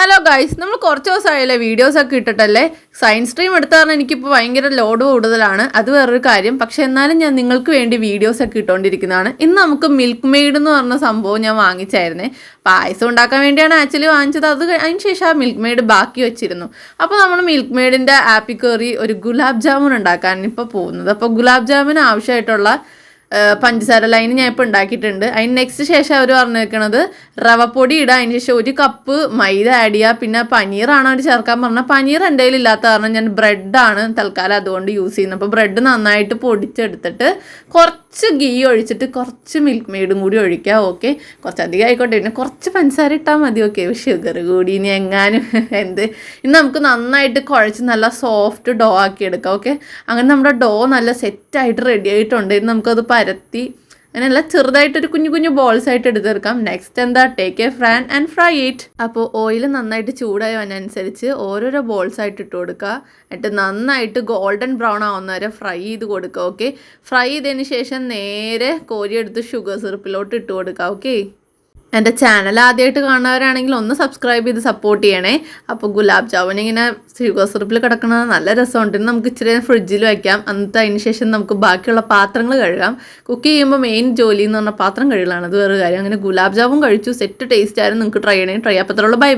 Hello guys, നമ്മൾ കുറച്ച് ദിവസമായല്ലേ വീഡിയോസൊക്കെ ഇട്ടിട്ടല്ലേ. സയൻസ് സ്ട്രീം എടുത്ത കാരണം എനിക്കിപ്പോൾ ഭയങ്കര ലോഡ് കൂടുതലാണ്, അത് വേറൊരു കാര്യം. പക്ഷെ എന്നാലും ഞാൻ നിങ്ങൾക്ക് വേണ്ടി വീഡിയോസൊക്കെ ഇട്ടുകൊണ്ടിരിക്കുന്നതാണ്. ഇന്ന് നമുക്ക് മിൽക്ക് മെയ്ഡ് എന്ന് പറഞ്ഞ സംഭവം ഞാൻ വാങ്ങിച്ചായിരുന്നേ. പായസം ഉണ്ടാക്കാൻ വേണ്ടിയാണ് ആക്ച്വലി വാങ്ങിച്ചത്. അതിന് ശേഷം ആ മിൽക്ക് മെയ്ഡ് ബാക്കി വെച്ചിരുന്നു. അപ്പോൾ നമ്മൾ മിൽക്ക് മെയ്ഡിൻ്റെ ആപ്പിൽ കയറി ഒരു ഗുലാബ് ജാമുൻ ഉണ്ടാക്കാൻ ഇപ്പോൾ പോകുന്നത്. അപ്പോൾ ഗുലാബ് ജാമുൻ ആവശ്യമായിട്ടുള്ള പഞ്ചസാര ലൈൻ ഞാൻ ഇപ്പോൾ ഉണ്ടാക്കിയിട്ടുണ്ട്. അതിന് നെക്സ്റ്റ് ശേഷം അവർ പറഞ്ഞിരിക്കുന്നത് റവപ്പൊടി ഇടുക, അതിന് ശേഷം 1 കപ്പ് മൈദ ആഡ് ചെയ്യുക, പിന്നെ പനീറാണ് അവർ ചേർക്കാൻ പറഞ്ഞാൽ. പനീർ എൻ്റെ കയ്യിൽ ഇല്ലാത്ത കാരണം ഞാൻ ബ്രെഡാണ് തൽക്കാലം അതുകൊണ്ട് യൂസ് ചെയ്യുന്നത്. അപ്പോൾ ബ്രെഡ് നന്നായിട്ട് പൊടിച്ചെടുത്തിട്ട് കുറച്ച് ഗീ ഒഴിച്ചിട്ട് കുറച്ച് മിൽക്ക് മെയ്ഡും കൂടി ഒഴിക്കുക. ഓക്കെ, കുറച്ചധികം ആയിക്കോട്ടെ, പിന്നെ കുറച്ച് പഞ്ചസാര ഇട്ടാൽ മതി. ഓക്കെ, ഷുഗർ കൂടി ഇനി എങ്ങാനും ഇനി നമുക്ക് നന്നായിട്ട് കുഴച്ച് നല്ല സോഫ്റ്റ് ഡോ ആക്കി എടുക്കാം. ഓക്കെ, അങ്ങനെ നമ്മുടെ ഡോ നല്ല സെറ്റായിട്ട് റെഡി ആയിട്ടുണ്ട്. ഇനി നമുക്കത് പരത്തി അങ്ങനെയല്ല, ചെറുതായിട്ടൊരു കുഞ്ഞു കുഞ്ഞു ബോൾസ് ആയിട്ട് എടുത്തെടുക്കാം. നെക്സ്റ്റ് എന്താ, take A Fran and fry it. അപ്പോൾ ഓയിൽ നന്നായിട്ട് ചൂടായി അതിനനുസരിച്ച് ഓരോരോ ബോൾസ് ആയിട്ട് ഇട്ട് കൊടുക്കുക. എന്നിട്ട് നന്നായിട്ട് ഗോൾഡൻ ബ്രൗൺ ആവുന്ന വരെ ഫ്രൈ ചെയ്ത് കൊടുക്കുക. ഓക്കെ, ഫ്രൈ ചെയ്തതിന് ശേഷം നേരെ കോരിയെടുത്ത് ഷുഗർ സിറപ്പിലോട്ട് ഇട്ട് കൊടുക്കുക. ഓക്കെ, എൻ്റെ ചാനൽ ആദ്യമായിട്ട് കാണുന്നവരാണെങ്കിൽ ഒന്ന് സബ്സ്ക്രൈബ് ചെയ്ത് സപ്പോർട്ട് ചെയ്യണേ. അപ്പോൾ ഗുലാബ് ജാമുൻ ഇങ്ങനെ ഷുഗർ സിറപ്പിൽ കിടക്കുന്നത് നല്ല രസമുണ്ട്. നമുക്ക് ഇച്ചിരി ഫ്രിഡ്ജിൽ വയ്ക്കാം. എന്നിട്ട് അതിന് ശേഷം നമുക്ക് ബാക്കിയുള്ള പാത്രങ്ങൾ കഴുകാം. കുക്ക് ചെയ്യുമ്പോൾ മെയിൻ ജോലി എന്ന് പറഞ്ഞാൽ പാത്രം കഴുകലാണ്, അത് വേറെ കാര്യം. അങ്ങനെ ഗുലാബ് ജാമുൻ കഴിച്ചു, സെറ്റ് ടേസ്റ്റ് ആയിരുന്നു. നിങ്ങൾക്ക് ട്രൈ ചെയ്യണേ. ട്രൈ ചെയ്യാൻ പറ്റുള്ളൂ. ബൈ.